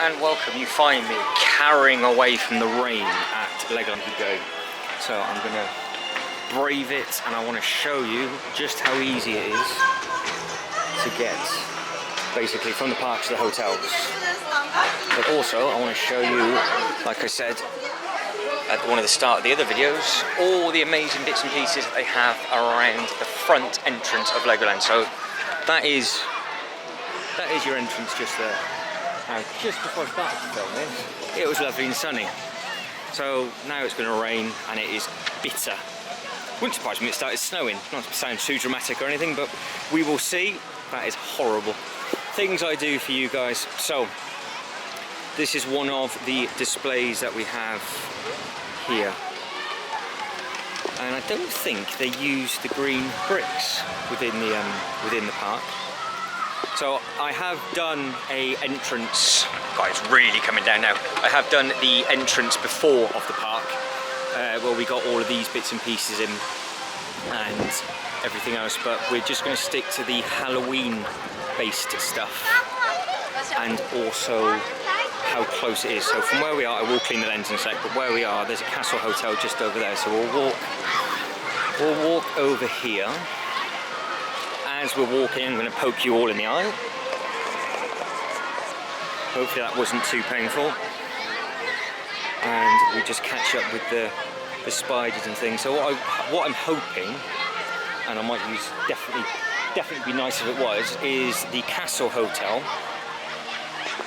and welcome. You find me carrying away from the rain at Legoland today. So I'm going to brave it, and I want to show you just how easy it is to get basically from the park to the hotels. But also I want to show you, like I said at one of the start of the other videos, all the amazing bits and pieces that they have around the front entrance of Legoland. So that is your entrance just there. Now, just before I started to film this, it was lovely and sunny. So now it's going to rain and it is bitter. Wouldn't surprise me it started snowing. Not to sound too dramatic or anything, but we will see. That is horrible. Things I do for you guys. So this is one of the displays that we have here. And I don't think they use the green bricks within the park. So I have done a entrance. God, it's really coming down now. I have done the entrance before of the park, where we got all of these bits and pieces in and everything else. But we're just going to stick to the Halloween-based stuff, and also how close it is. So from where we are, I will clean the lens in a sec. But where we are, there's a castle hotel just over there. So we'll walk over here. As we're walking, I'm going to poke you all in the eye. Hopefully that wasn't too painful. And we just catch up with the spiders and things. So what I'm hoping, and I might use definitely be nice if it was, is the castle hotel.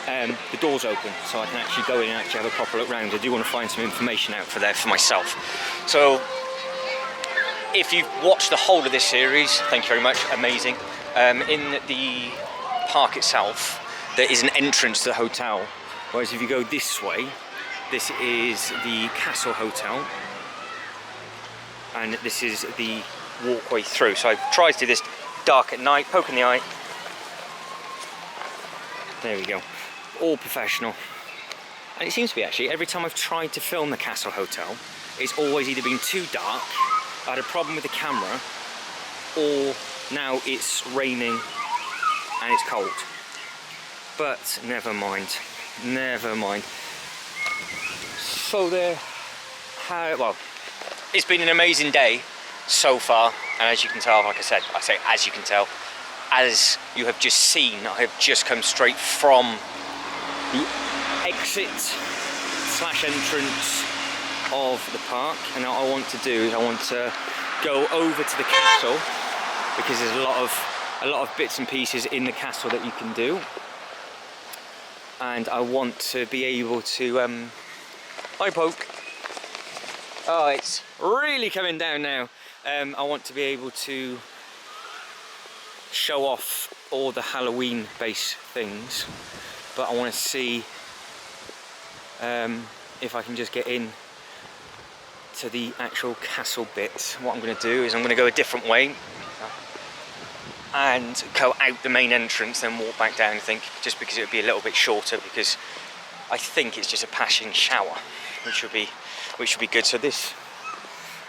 The door's open, so I can actually go in and actually have a proper look around. I do want to find some information out for myself. So if you've watched the whole of this series, thank you very much, amazing. In the park itself, there is an entrance to the hotel, whereas if you go this way, this is the castle hotel, and this is the walkway through. So I've tried to do this dark at night, poke in the eye. There we go, all professional. And it seems to be actually, every time I've tried to film the castle hotel, it's always either been too dark, I had a problem with the camera, or now it's raining and it's cold. But never mind, never mind. So well, it's been an amazing day so far, and as you can tell, like I said, as you can tell, as you have just seen, I have just come straight from the exit / entrance of the park, and what I want to do is I want to go over to the castle, because there's a lot of bits and pieces in the castle that you can do, and I want to be able to hi poke. Oh, it's really coming down now. I want to be able to show off all the Halloween based things, but I want to see if I can just get in to the actual castle bit. What I'm going to do is I'm going to go a different way and go out the main entrance, then walk back down, I think, just because it would be a little bit shorter, because I think it's just a passing shower, which would be good. So this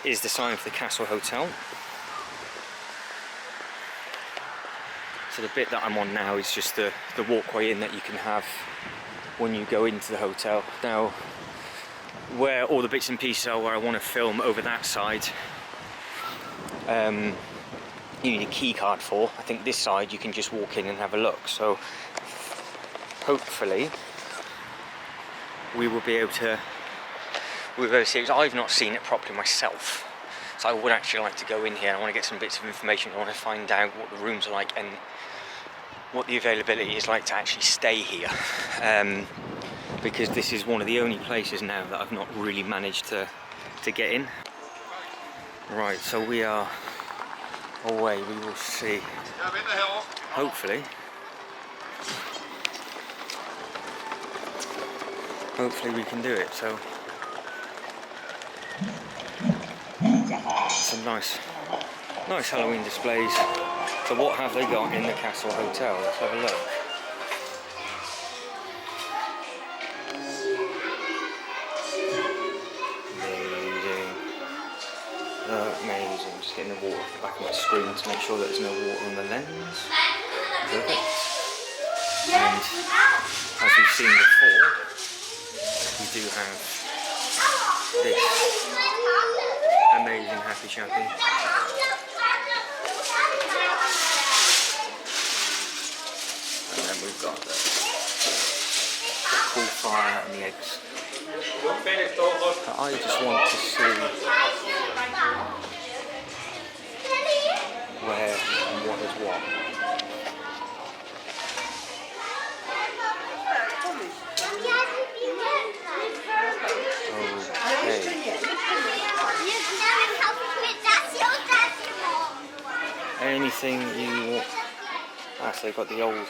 is the sign for the castle hotel. So the bit that I'm on now is just the walkway in that you can have when you go into the hotel. Now, where all the bits and pieces are, where I want to film over that side, you need a key card for. I think this side you can just walk in and have a look. So hopefully we will be able to see it. I've not seen it properly myself, so I would actually like to go in here. I want to get some bits of information. I want to find out what the rooms are like and what the availability is like to actually stay here, because this is one of the only places now that I've not really managed to get in. Right, so we are away. We will see. Hopefully we can do it. So some nice Halloween displays. So what have they got in the castle hotel? Let's have a look. Amazing. Just getting the water off the back of my screen to make sure that there's no water on the lens. Perfect. And as we've seen before, do have this amazing Happy Chappy. And then we've got the pool fire and the eggs. But I just want to see where and what is what. Anything you want. So they've got the old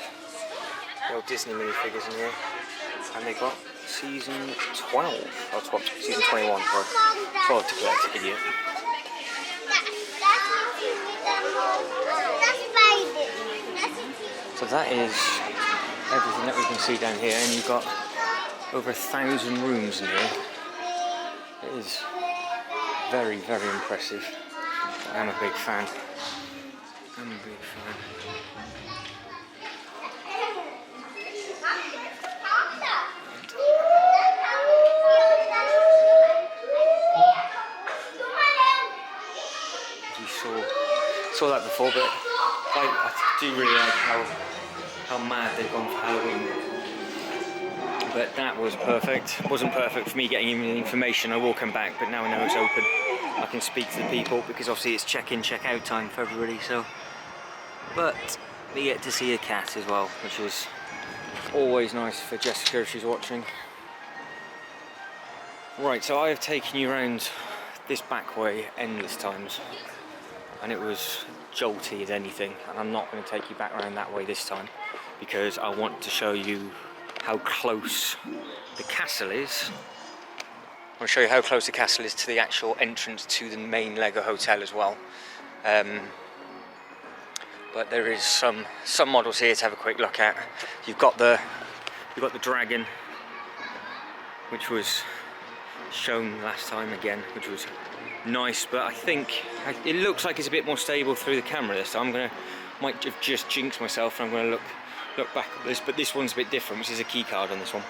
Disney minifigures in here, and they got season 12, or season 21, sorry. 12 to collect, idiot. So that is everything that we can see down here, and you've got over 1,000 rooms in here. It is very, very impressive. I'm a big fan. I'm a big fan. You saw that before, but I do really like how mad they've gone for Halloween. But that was perfect. It wasn't perfect for me getting any information. I will come back, but now I know it's open, I can speak to the people, because obviously it's check-in, check-out time for everybody. So, but we get to see a cat as well, which is always nice for Jessica if she's watching. Right, so I have taken you around this back way endless times, and it was jolty as anything, and I'm not going to take you back around that way this time, because I want to show you how close the castle is. I want to show you how close the castle is to the actual entrance to the main Lego hotel as well. But there is some models here to have a quick look at. You've got the dragon, which was shown last time again, which was nice, but I think it looks like it's a bit more stable through the camera this time. Might have just jinxed myself, and I'm going to look back at this, but this one's a bit different, which is a key card on this one.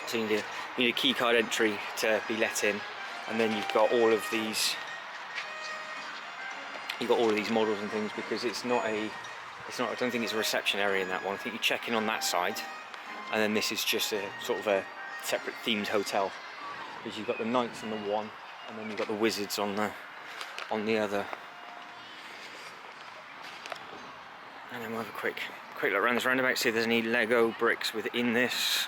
So you need a key card entry to be let in, and then you've got all of these models and things, because I don't think it's a reception area in that one. I think you check in on that side, and then this is just a sort of a separate themed hotel, because you've got the knights on the one, and then you've got the wizards on the other. And then we'll have a quick look around this roundabout, see if there's any Lego bricks within this.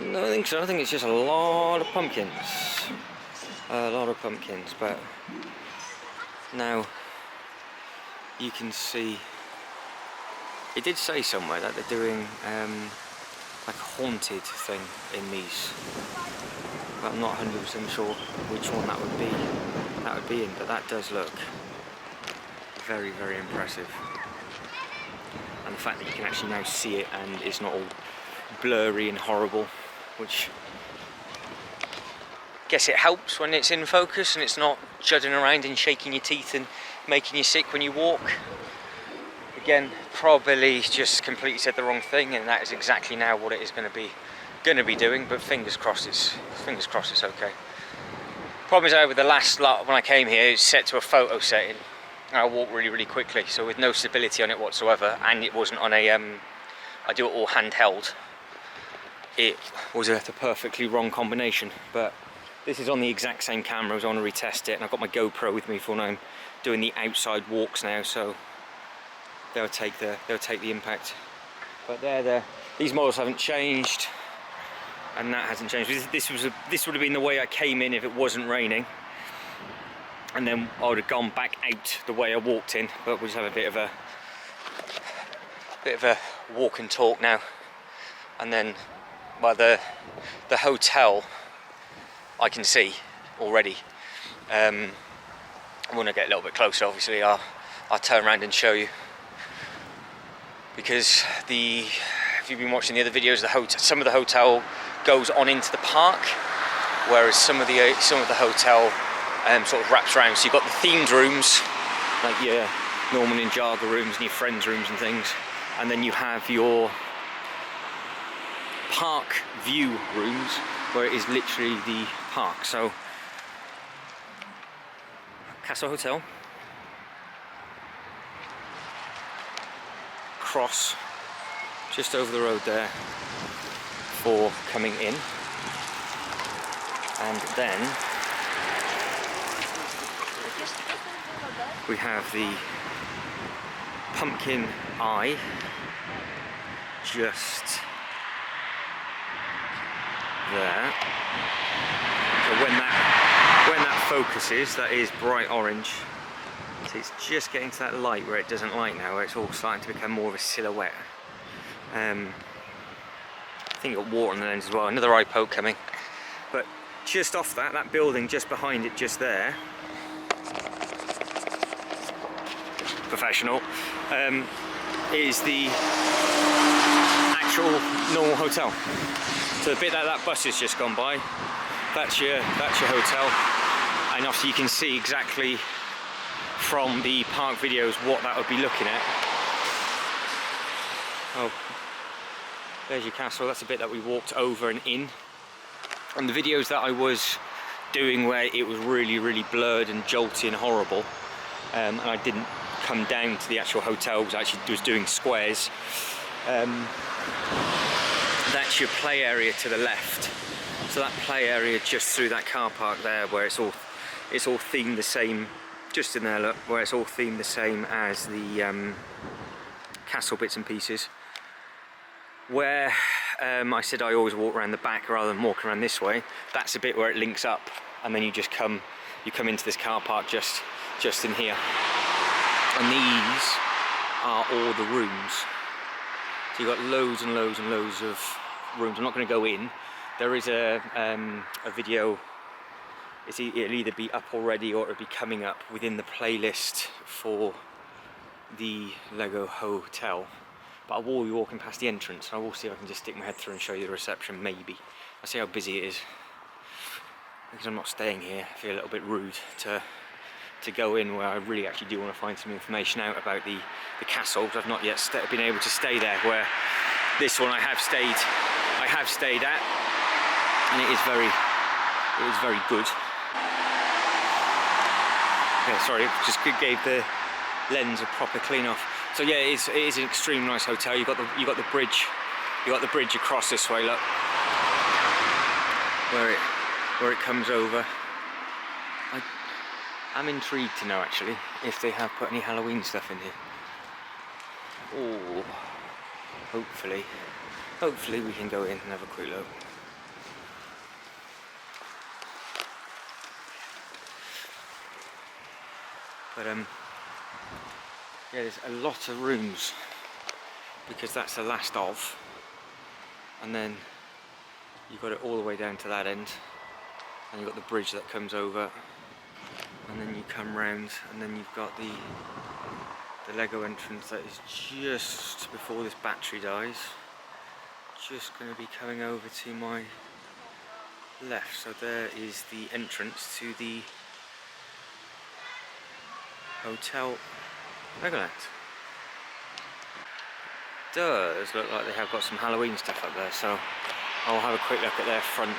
No, I don't think so. I think it's just a lot of pumpkins. But now you can see, it did say somewhere that they're doing like a haunted thing in these, but I'm not 100% sure which one that would be in, but that does look very, very impressive. And the fact that you can actually now see it and it's not all blurry and horrible, which I guess it helps when it's in focus and it's not judding around and shaking your teeth and making you sick when you walk. Again, probably just completely said the wrong thing, and that is exactly now what it is going to be doing, but fingers crossed it's okay. Problem is, with the last lot when I came here, it's set to a photo setting, and I walk really, really quickly, so with no stability on it whatsoever, and it wasn't on a I do it all handheld. It was the perfectly wrong combination, but this is on the exact same camera. I want to retest it, and I've got my GoPro with me for when I'm doing the outside walks now, so they'll take the impact. But these models haven't changed, and that hasn't changed. This would have been the way I came in if it wasn't raining, and then I would have gone back out the way I walked in. But we'll just have a bit of a walk and talk now, and then by the hotel I can see already. When I get a little bit closer, obviously I'll turn around and show you, because if you've been watching the other videos, some of the hotel goes on into the park, whereas some of the hotel sort of wraps around. So you've got the themed rooms, like normal Ninjaga rooms and your friends' rooms and things. And then you have your park view rooms where it is literally the park. So, Castle Hotel, cross just over the road there for coming in, and then we have the pumpkin eye just there. So when that focuses, that is bright orange. So it's just getting to that light where it doesn't light now, where it's all starting to become more of a silhouette. I think it got water on the lens as well. Another eye poke coming. But just off that building just behind it, just there, professional, is the actual normal hotel. So the bit that bus has just gone by, that's your hotel, and obviously you can see exactly from the park videos what that would be looking at. Oh, there's your castle. That's a bit that we walked over and in. And the videos that I was doing where it was really blurred and jolty and horrible, and I didn't come down to the actual hotel, because I actually was doing squares. That's your play area to the left. So that play area just through that car park there, where it's all themed the same, just in there, look, where it's all themed the same as the castle bits and pieces. Where I said I always walk around the back rather than walk around this way, that's a bit where it links up, and then you come into this car park just in here. And these are all the rooms. So you've got loads and loads and loads of rooms. I'm not going to go in. There is a video. It'll either be up already or it'll be coming up within the playlist for the Lego Hotel. But I will be walking past the entrance. I will see if I can just stick my head through and show you the reception, maybe. I'll see how busy it is. Because I'm not staying here, I feel a little bit rude to go in where I really actually do want to find some information out about the castle, because I've not yet been able to stay there, where this one I have stayed at, and it is very good. Yeah, sorry, just gave the lens a proper clean off. So yeah, it is an extremely nice hotel. You got the bridge across this way, look, where it comes over. I'm intrigued to know actually if they have put any Halloween stuff in here. Oh, hopefully we can go in and have a quick look. But yeah, there's a lot of rooms, because that's the last of, and then you've got it all the way down to that end, and you've got the bridge that comes over, and then you come round, and then you've got the Lego entrance that is just before this battery dies, just going to be coming over to my left. So there is the entrance to the Hotel Legoland. Does look like they have got some Halloween stuff up there, so I'll have a quick look at their front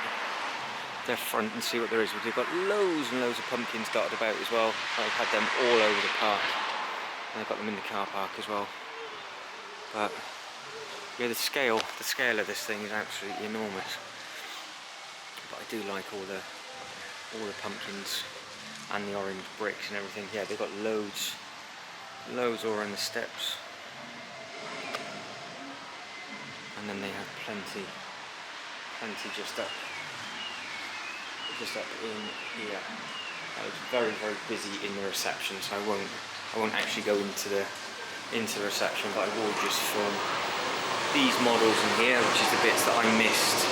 and see what there is. They've got loads and loads of pumpkins dotted about as well. I've had them all over the park, and they've got them in the car park as well. But yeah, the scale of this thing is absolutely enormous. But I do like all the pumpkins and the orange bricks and everything. Yeah, they've got loads all around the steps, and then they have plenty just up in here. I was very busy in the reception, so I won't actually go into the reception, but I will just film these models in here, which is the bits that I missed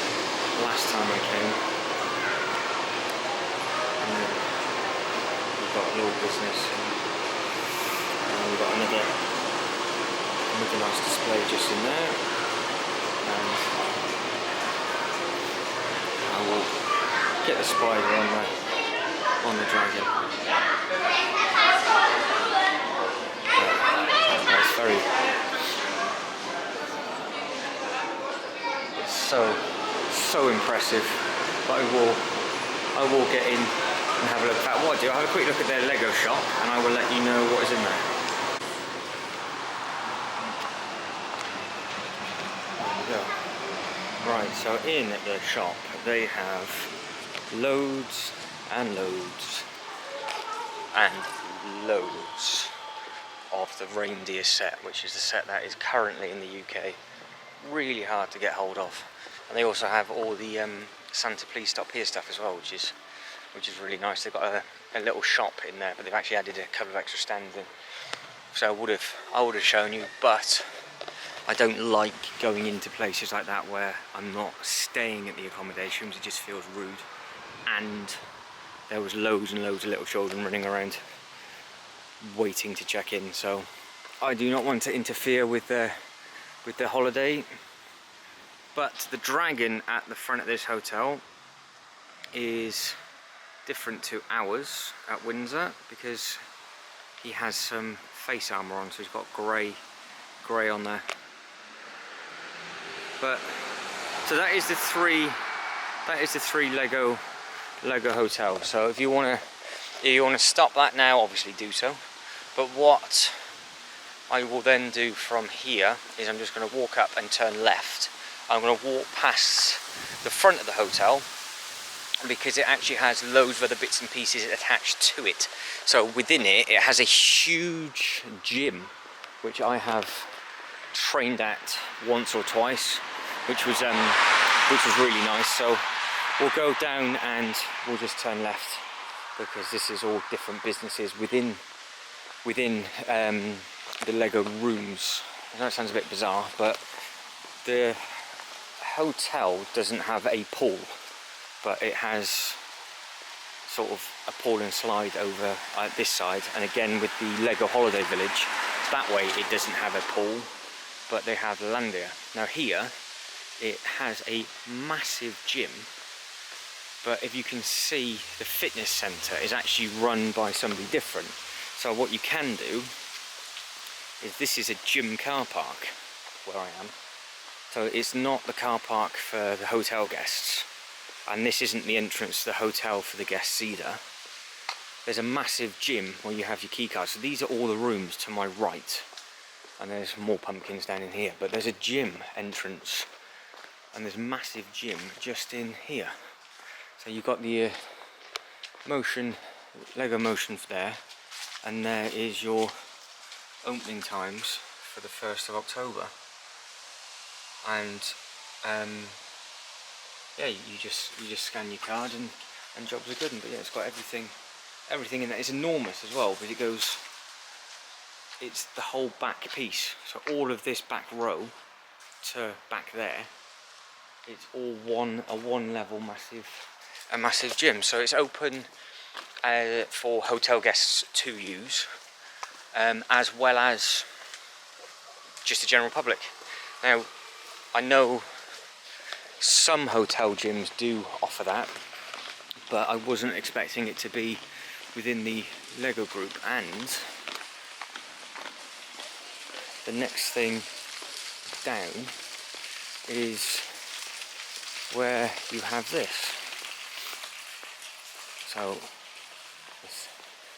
last time I came. And then we've got Law Business, and we've got another nice display just in there, and I will get the spider on the dragon. so impressive. But I will get in and have a look at that. What I do, I'll have a quick look at their Lego shop and I will let you know what is in there. There we go. Right, so in the shop they have loads and loads and loads of the reindeer set, which is the set that is currently in the UK. Really hard to get hold of. And they also have all the Santa Please Stop Here stuff as well, which is really nice. They've got a little shop in there, but they've actually added a couple of extra stands in. So I would have shown you, but I don't like going into places like that where I'm not staying at the accommodations. It just feels rude. And there was loads and loads of little children running around waiting to check in, so I do not want to interfere with their holiday. But the dragon at the front of this hotel is different to ours at Windsor because he has some face armour on, so he's got grey on there. But so that is the three Lego hotels. So if you want to stop that now, obviously do so. But what I will then do from here is I'm just going to walk up and turn left. I'm going to walk past the front of the hotel because it actually has loads of other bits and pieces attached to it. So within it has a huge gym, which I have trained at once or twice, which was really nice. So we'll go down and we'll just turn left because this is all different businesses within the Lego rooms. I know it sounds a bit bizarre, but the hotel doesn't have a pool, but it has sort of a pool and slide over at this side, and again with the Lego Holiday Village that way it doesn't have a pool, but they have Landia. Now here it has a massive gym, but if you can see, the fitness centre is actually run by somebody different. So what you can do is, this is a gym car park where I am. So it's not the car park for the hotel guests, and this isn't the entrance to the hotel for the guests either. There's a massive gym where you have your key cards. So these are all the rooms to my right, and there's more pumpkins down in here, but there's a gym entrance and there's a massive gym just in here. So you've got the Lego Motion there, and there is your opening times for the 1st of October. And yeah, you just scan your card and jobs are good. But yeah, it's got everything in there. It's enormous as well, but it's the whole back piece. So all of this back row to back there, it's all a one level massive gym. So it's open for hotel guests to use, as well as just the general public. Now, I know some hotel gyms do offer that, but I wasn't expecting it to be within the Lego group. And the next thing down is where you have this. So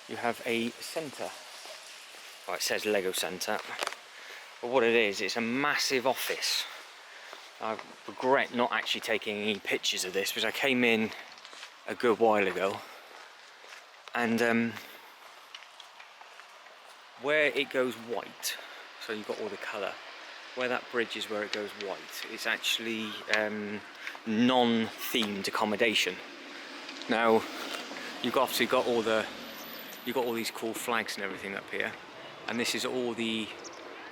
you have a centre. Well, it says Lego Centre, but what it is, it's a massive office. I regret not actually taking any pictures of this because I came in a good while ago, and where it goes white, so you've got all the colour, where that bridge is where it goes white, it's actually non-themed accommodation. Now you've obviously got all these cool flags and everything up here, and this is all it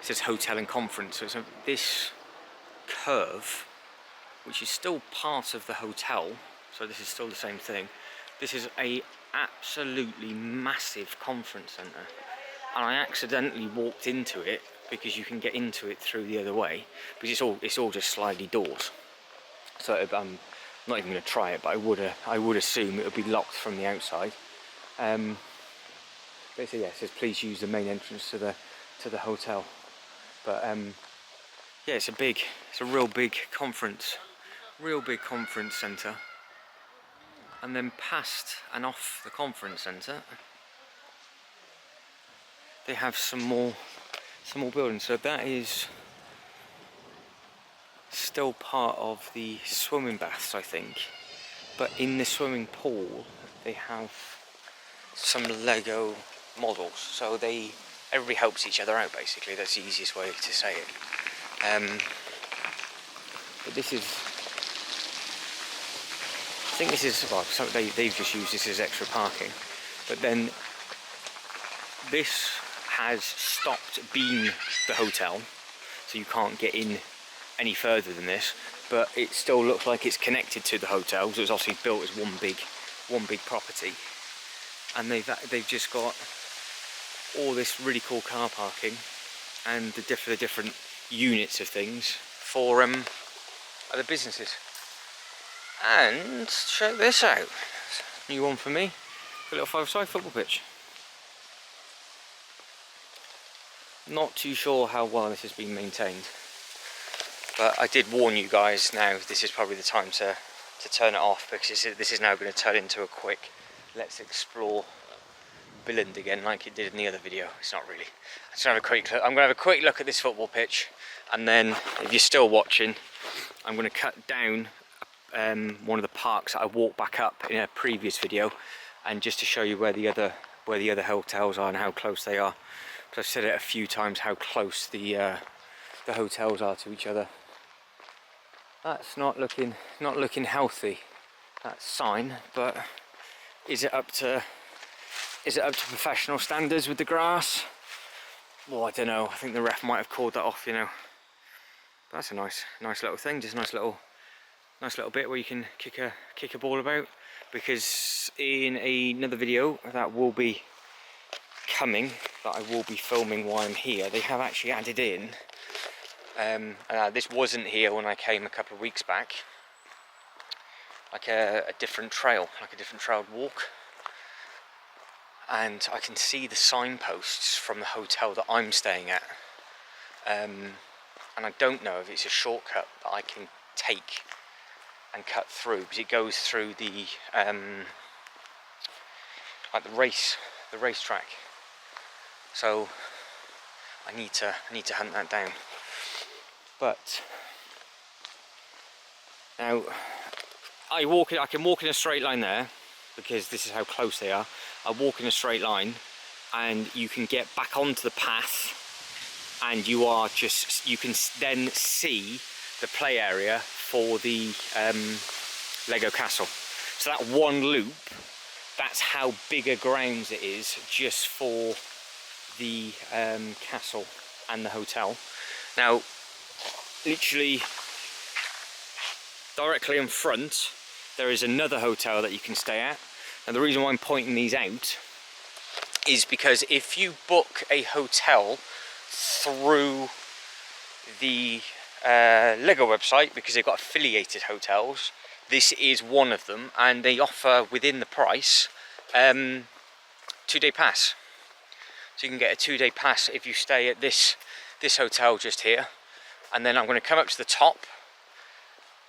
says hotel and conference. So this curve, which is still part of the hotel, so this is still the same thing. This is a absolutely massive conference centre, and I accidentally walked into it because you can get into it through the other way, because it's all just slidey doors. So I'm not even going to try it, but I would assume it would be locked from the outside. But so yeah, it says please use the main entrance to the hotel. But yeah, it's a real big conference real big conference centre, and then past and off the conference centre they have some more buildings. So that is still part of the swimming baths, I think, but in the swimming pool they have some Lego models, so everybody helps each other out basically. That's the easiest way to say it. But this is, I think this is, well, they've just used this as extra parking, but then this has stopped being the hotel, so you can't get in any further than this, but it still looks like it's connected to the hotel, so it's obviously built as one big property, and they've just got all this really cool car parking and the different units of things for other businesses. And check this out, new one for me, a little five-side football pitch. Not too sure how well this has been maintained, but I did warn you guys. Now this is probably the time to turn it off, because this is now going to turn into a quick let's explore Billund again, like it did in the other video. It's not really. I'm going to have a quick look at this football pitch, and then if you're still watching, I'm going to cut down one of the parks that I walked back up in a previous video, and just to show you where the other hotels are and how close they are. So I've said it a few times how close the hotels are to each other. That's not looking healthy, that sign, but is it up to professional standards with the grass? Well, I don't know. I think the ref might have called that off, you know. But that's a nice little thing, just a nice little bit where you can kick a ball about. Because in another video that will be coming, that I will be filming while I'm here, they have actually added in. This wasn't here when I came a couple of weeks back. Like a different trail, like a different trailed walk. And I can see the signposts from the hotel that I'm staying at. And I don't know if it's a shortcut that I can take and cut through, because it goes through the like the racetrack. So I need to hunt that down. But now I can walk in a straight line there, because this is how close they are. I walk in a straight line, and you can get back onto the path, and you can then see the play area for the Lego castle. So that one loop, that's how big a grounds it is just for the castle and the hotel. Now, literally directly in front there is another hotel that you can stay at. And the reason why I'm pointing these out is because if you book a hotel through the Lego website, because they've got affiliated hotels, this is one of them, and they offer within the price 2-day pass. So you can get a 2-day pass if you stay at this hotel just here. And then I'm going to come up to the top,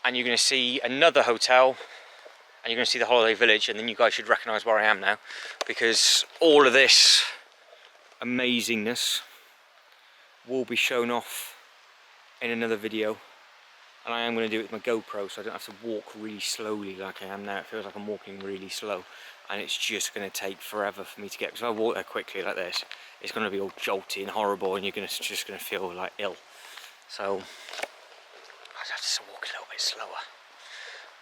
and you're going to see another hotel, and you're going to see the holiday village, and then you guys should recognise where I am now, because all of this amazingness will be shown off in another video. And I am going to do it with my GoPro, so I don't have to walk really slowly like I am now. It feels like I'm walking really slow, and it's just going to take forever for me to get, because if I walk there quickly like this, it's going to be all jolty and horrible, and you're just going to feel like ill. So I have to walk a little bit slower.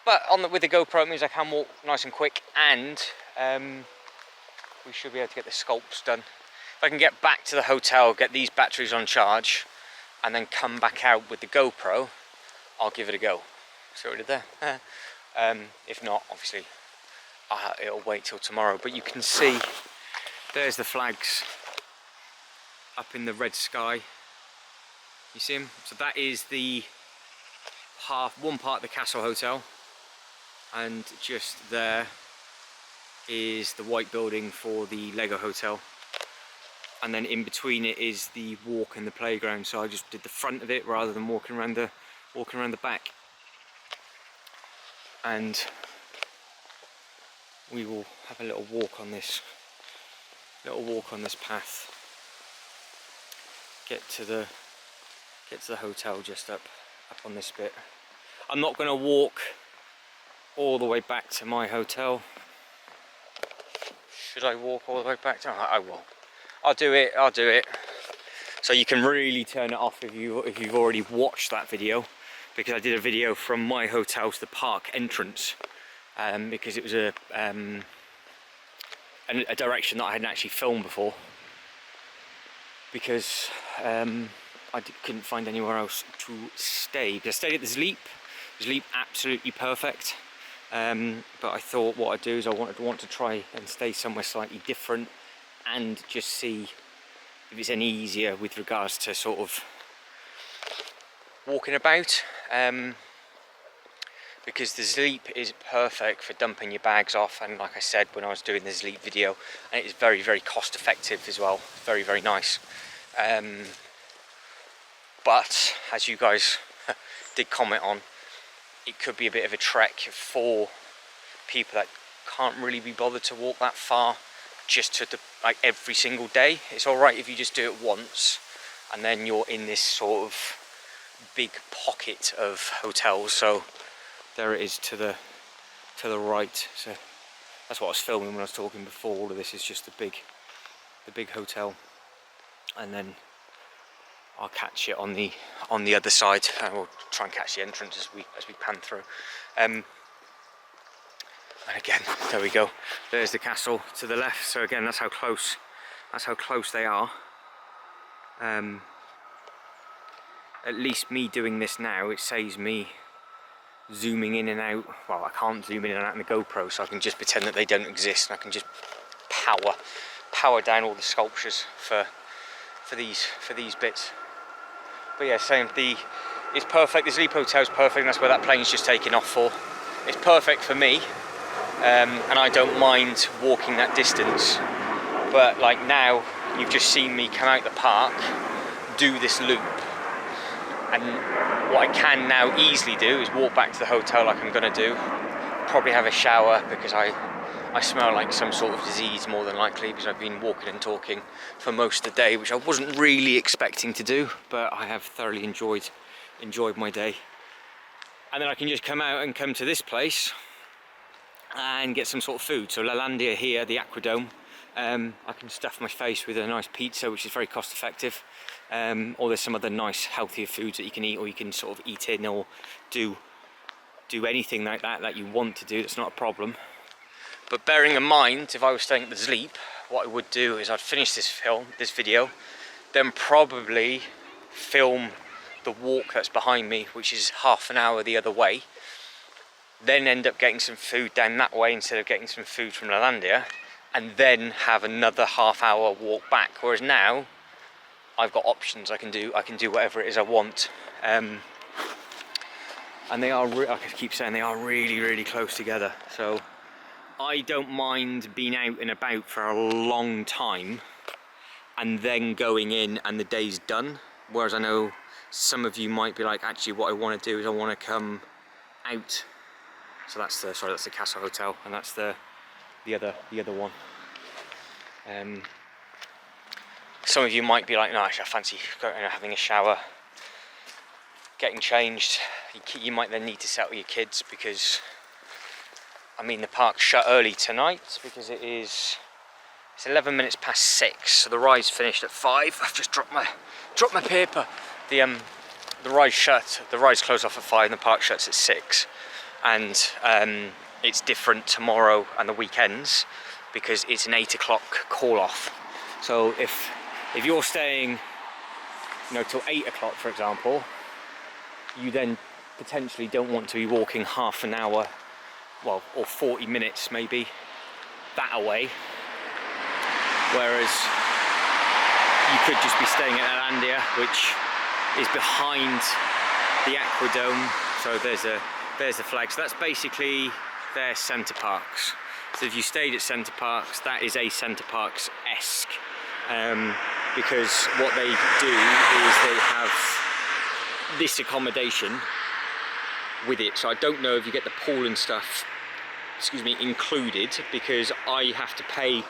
But with the GoPro, it means I can walk nice and quick, and we should be able to get the sculpts done. If I can get back to the hotel, get these batteries on charge, and then come back out with the GoPro, I'll give it a go. See what I did there? If not, obviously, it'll wait till tomorrow. But you can see, there's the flags up in the red sky. You see them? So that is the one part of the Castle Hotel, and just there is the white building for the Lego Hotel, and then in between it is the walk and the playground. So I just did the front of it rather than walking around the back. and we will have a little walk on this path. Get to the hotel just up on this bit. I'm not going to walk all the way back to my hotel. Should I walk all the way back to? I will. I'll do it. So you can really turn it off if you've already watched that video, because I did a video from my hotel to the park entrance, because it was a direction that I hadn't actually filmed before, because I couldn't find anywhere else to stay. Because I stayed at the Sleep, absolutely perfect. But I thought what I'd do is I want to try and stay somewhere slightly different and just see if it's any easier with regards to sort of walking about. Because the Sleep is perfect for dumping your bags off, and like I said when I was doing the Sleep video, and it is very, very cost effective as well. Very, very nice. But as you guys did comment on, it could be a bit of a trek for people that can't really be bothered to walk that far just to like every single day. It's alright if you just do it once and then you're in this sort of big pocket of hotels. So there it is to the right. So that's what I was filming when I was talking before. All of this is just the big hotel, and then I'll catch it on the other side, and we'll try and catch the entrance as we pan through. And again, there we go. There's the castle to the left. So again, that's how close they are. At least me doing this now, it saves me zooming in and out. Well, I can't zoom in and out in the GoPro, so I can just pretend that they don't exist, and I can just power down all the sculptures for these bits. But yeah, same. It's perfect. The Sleep Hotel is perfect, and that's where that plane's just taking off for. It's perfect for me, and I don't mind walking that distance. But like now, you've just seen me come out the park, do this loop, and what I can now easily do is walk back to the hotel like I'm going to do. Probably have a shower, because I smell like some sort of disease more than likely, because I've been walking and talking for most of the day, which I wasn't really expecting to do, but I have thoroughly enjoyed my day. And then I can just come out and come to this place and get some sort of food. So Legoland here, the Aquadome, I can stuff my face with a nice pizza, which is very cost effective. Or there's some other nice healthier foods that you can eat, or you can sort of eat in or do anything like that you want to do. That's not a problem. But bearing in mind, if I was staying at the Sleep, what I would do is I'd finish this video, then probably film the walk that's behind me, which is half an hour the other way, then end up getting some food down that way instead of getting some food from Legoland, and then have another half-hour walk back. Whereas now, I've got options. I can do whatever it is I want. And they are, like I keep saying, they are really, really close together. So I don't mind being out and about for a long time and then going in and the day's done. Whereas I know some of you might be like, actually what I want to do is I want to come out. So that's the Castle Hotel, and that's the other one. Some of you might be like, no, actually I fancy going and having a shower, getting changed. You might then need to settle your kids, because I mean the park's shut early tonight because it's 11 minutes past 6, so the ride's finished at 5. I've just dropped my paper. The ride's shut. The ride's closed off at 5 and the park shuts at 6. And it's different tomorrow and the weekends because it's an 8 o'clock call off. So if you're staying, till 8 o'clock, for example, you then potentially don't want to be walking half an hour, well, or 40 minutes maybe, that away. Whereas you could just be staying at Legoland, which is behind the Aquadome. So there's the flag. So that's basically their Centre Parks. So if you stayed at Centre Parks, that is a Centre Parks-esque. Because what they do is they have this accommodation, with it. So I don't know if you get the pool and stuff, excuse me, included, because I have to pay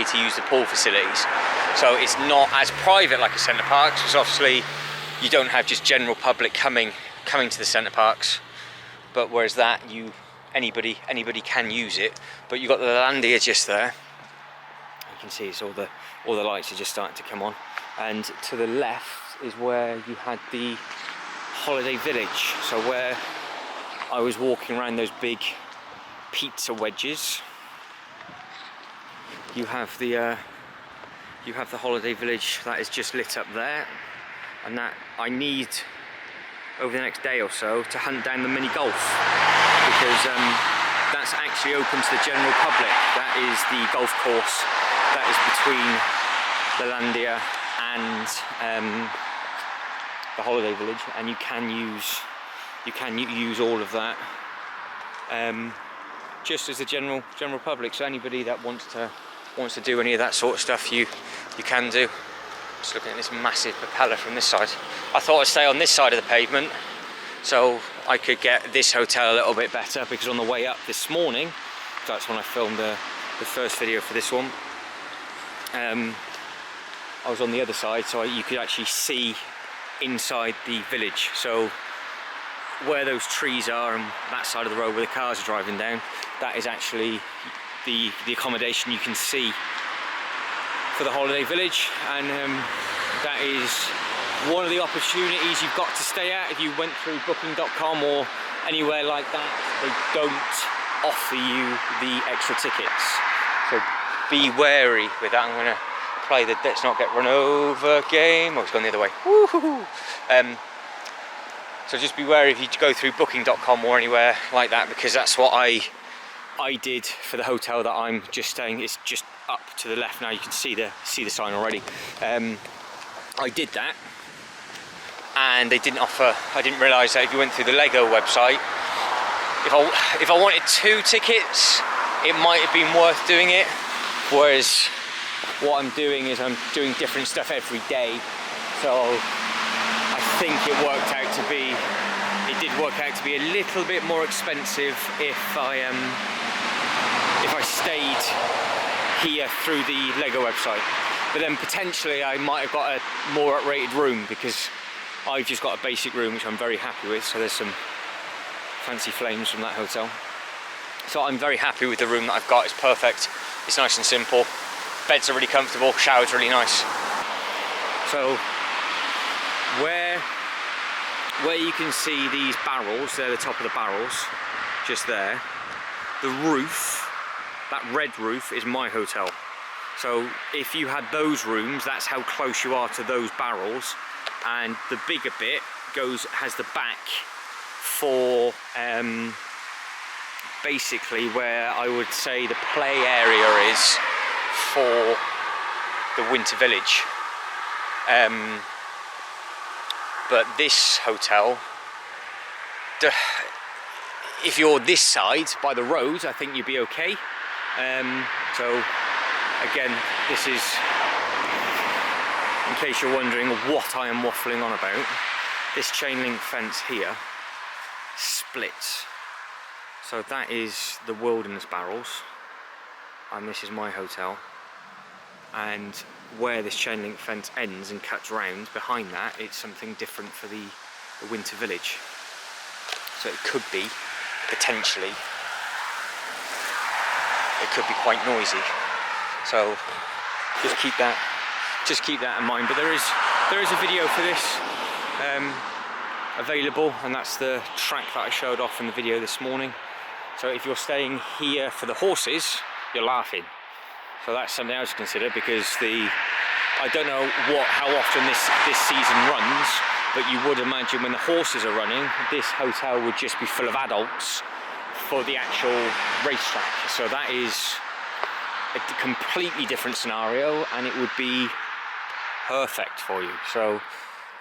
to use the pool facilities. So it's not as private like a centre parks, because obviously you don't have just general public coming to the centre parks. But whereas that, anybody can use it. But you've got the Legoland just there. You can see it's all the lights are just starting to come on. And to the left is where you had the holiday village. So where I was walking around those big pizza wedges, you have the holiday village that is just lit up there, and that I need over the next day or so to hunt down the mini golf, because that's actually open to the general public. That is the golf course that is between Legoland and the holiday village, and you can use all of that just as the general public. So anybody that wants to do any of that sort of stuff, you can do. Just looking at this massive propeller from this side. I thought I'd stay on this side of the pavement so I could get this hotel a little bit better, because on the way up this morning, that's when I filmed the first video for this one, I was on the other side, so you could actually see inside the village. So where those trees are and that side of the road where the cars are driving down, that is actually the accommodation you can see for the holiday village. And that is one of the opportunities you've got to stay at if you went through booking.com or anywhere like that. They don't offer you the extra tickets, so be wary with that. I'm going to play the let's not get run over game. Oh, it's gone the other way. Woo-hoo-hoo. So just be wary if you go through booking.com or anywhere like that, because that's what I did for the hotel that I'm just staying. It's just up to the left now. You can see the sign already. I did that, and they didn't offer. I didn't realise that if you went through the Lego website, if I wanted 2 tickets, it might have been worth doing it. Whereas what I'm doing is I'm doing different stuff every day, so I think it did work out to be a little bit more expensive if I stayed here through the Lego website. But then potentially I might have got a more rated room, because I've just got a basic room which I'm very happy with. So there's some fancy flames from that hotel. So I'm very happy with the room that I've got. It's perfect. It's nice and simple. Beds are really comfortable. Shower's really nice. So where you can see these barrels, they're the top of the barrels, just there. The roof, that red roof, is my hotel. So if you had those rooms, that's how close you are to those barrels. And the bigger bit has the back for basically where I would say the play area is for the winter village. But this hotel, if you're this side by the road, I think you'd be okay. So again, this is, in case you're wondering what I am waffling on about, this chain link fence here splits. So that is the wilderness barrels, and this is my hotel. And where this chain link fence ends and cuts round, behind that, it's something different for the winter village. So it could be, potentially, it could be quite noisy. So just keep that in mind. But there is a video for this available, and that's the track that I showed off in the video this morning. So if you're staying here for the horses, you're laughing. So that's something else to consider, because I don't know how often this season runs, but you would imagine when the horses are running, this hotel would just be full of adults for the actual racetrack. So that is a completely different scenario, and it would be perfect for you. So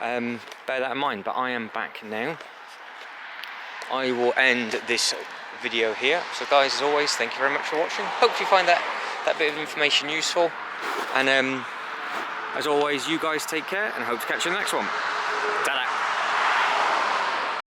bear that in mind. But I am back now. I will end this video here. So guys, as always, thank you very much for watching. Hope you find that bit of information useful, and as always, you guys take care, and I hope to catch you in the next one. Ta-da!